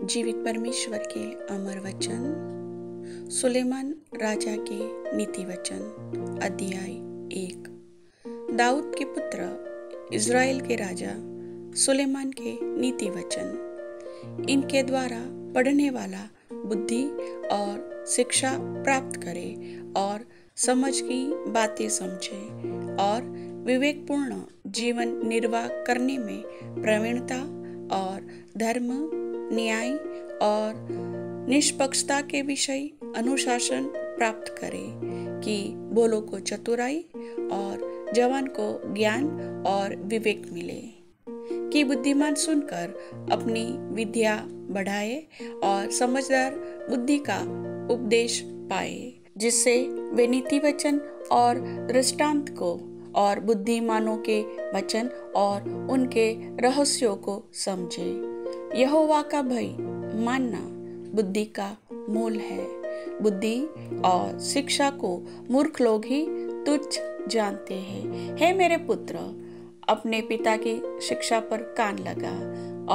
जीवित परमेश्वर के अमर वचन, सुलेमान राजा के नीति वचन, अध्याय 1। दाऊद के पुत्र इज़राइल के राजा सुलेमान के नीति वचन। इनके द्वारा पढ़ने वाला बुद्धि और शिक्षा प्राप्त करे और समझ की बातें समझे और विवेकपूर्ण जीवन निर्वाह करने में प्रवीणता और धर्म, न्याय और निष्पक्षता के विषय अनुशासन प्राप्त करे, कि भोलों को चतुराई और जवान को ज्ञान और विवेक मिले, कि बुद्धिमान सुनकर अपनी विद्या बढ़ाए और समझदार बुद्धि का उपदेश पाए, जिससे वे नीति वचन और दृष्टांत को और बुद्धिमानों के वचन और उनके रहस्यों को समझे। यहोवा का भय मानना बुद्धि का मूल है। बुद्धि और शिक्षा को मूर्ख लोग ही तुच्छ जानते हैं। हे मेरे पुत्र, अपने पिता की शिक्षा पर कान लगा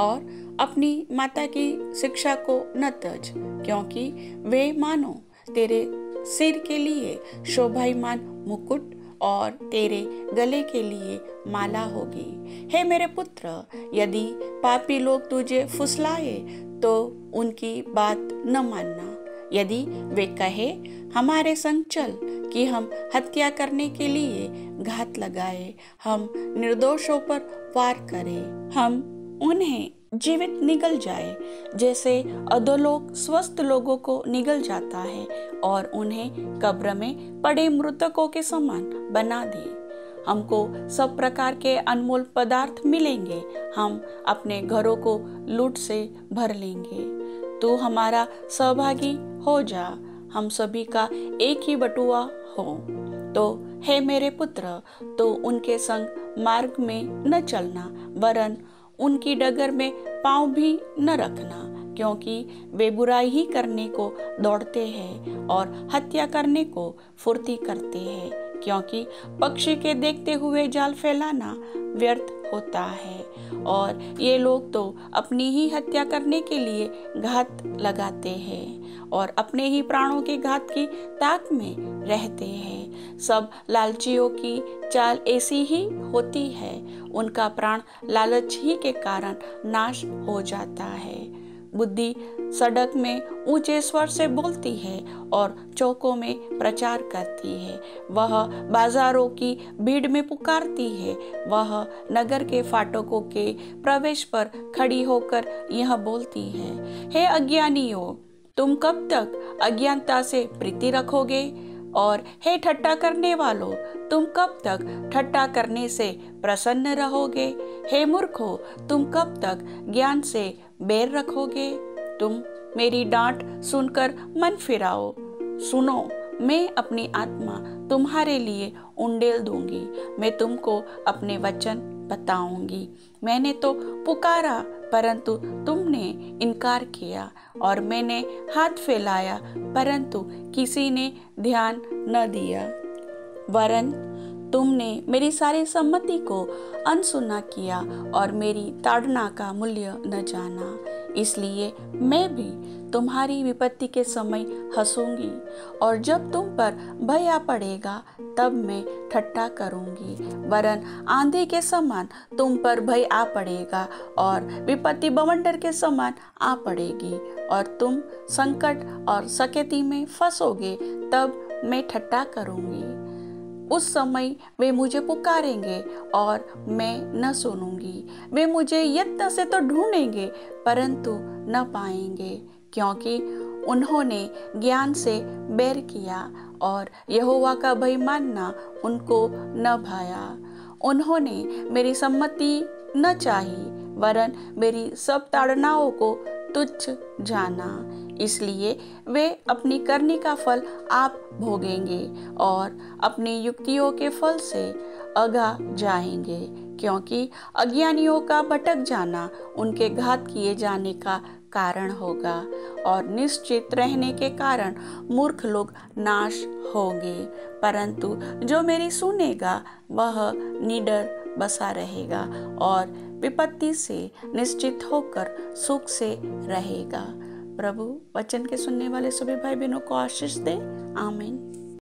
और अपनी माता की शिक्षा को न त्यज, क्योंकि वे मानो तेरे सिर के लिए शोभायमान मुकुट और तेरे गले के लिए माला होगी। हे मेरे पुत्र, यदि पापी लोग तुझे फुसलाए तो उनकी बात न मानना। यदि वे कहे हमारे संग चल, कि हम हत्या करने के लिए घात लगाए, हम निर्दोषों पर वार करें, हम उन्हें जीवित निगल जाए, जैसे अधोलोक स्वस्थ लोगों को निगल जाता है, और उन्हें कब्र में पड़े मृतकों के समान बना दे। हमको सब प्रकार के अनमोल पदार्थ मिलेंगे, हम अपने घरों को लूट से भर लेंगे। तू हमारा सहभागी हो जा, हम सभी का एक ही बटुआ हो। तो हे मेरे पुत्र, तो उनके संग मार्ग में न चलना, वरन उनकी डगर में पांव भी न रखना, क्योंकि वे बुराई ही करने को दौड़ते हैं और हत्या करने को फुर्ती करते हैं। क्योंकि पक्षी के देखते हुए जाल फैलाना व्यर्थ होता है, और ये लोग तो अपनी ही हत्या करने के लिए घात लगाते हैं और अपने ही प्राणों के घात की ताक में रहते हैं। सब लालचियों की चाल ऐसी ही होती है, उनका प्राण लालच ही के कारण नाश हो जाता है। बुद्धि सड़क में ऊंचे स्वर से बोलती है और चौकों में प्रचार करती है। वह बाजारों की भीड़ में पुकारती है, वह नगर के फाटकों के प्रवेश पर खड़ी होकर यह बोलती है, हे अज्ञानियों, तुम कब तक अज्ञानता से प्रीति रखोगे? और हे ठट्टा करने वालों, तुम कब तक ठट्टा करने से प्रसन्न रहोगे? हे मूर्खों, तुम कब तक ज्ञान से बैर रखोगे? तुम मेरी डांट सुनकर मन फिराओ। सुनो, मैं अपनी आत्मा तुम्हारे लिए उंडेल दूंगी, मैं तुमको अपने वचन बताऊंगी। मैंने तो पुकारा, परंतु तुमने इनकार किया, और मैंने हाथ फैलाया, परंतु किसी ने ध्यान न दिया। वरन तुमने मेरी सारी सम्मति को अनसुना किया और मेरी ताड़ना का मूल्य न जाना। इसलिए मैं भी तुम्हारी विपत्ति के समय हंसूंगी, और जब तुम पर भय आ पड़ेगा तब मैं ठट्ठा करूंगी। वरन आंधी के समान तुम पर भय आ पड़ेगा और विपत्ति बवंडर के समान आ पड़ेगी, और तुम संकट और सकेती में फंसोगे, तब मैं ठट्ठा करूंगी। उस समय वे मुझे पुकारेंगे और मैं न सुनूंगी। वे मुझे यत्न से तो ढूंढेंगे, परंतु न पाएंगे, क्योंकि उन्होंने ज्ञान से बैर किया और यहोवा का भय मानना उनको न भाया। उन्होंने मेरी सम्मति न चाही, वरन मेरी सब ताड़नाओं को तुच्छ जाना। इसलिए वे अपनी करनी का फल आप भोगेंगे और अपनी युक्तियों के फल से अगा जाएंगे, क्योंकि अज्ञानियों का भटक जाना उनके घात किए जाने का कारण होगा, और निश्चित रहने के कारण मूर्ख लोग नाश होंगे। परंतु जो मेरी सुनेगा वह निडर बसा रहेगा, और विपत्ति से निश्चित होकर सुख से रहेगा। प्रभु वचन के सुनने वाले सभी भाई बहनों को आशीष दे। आमीन।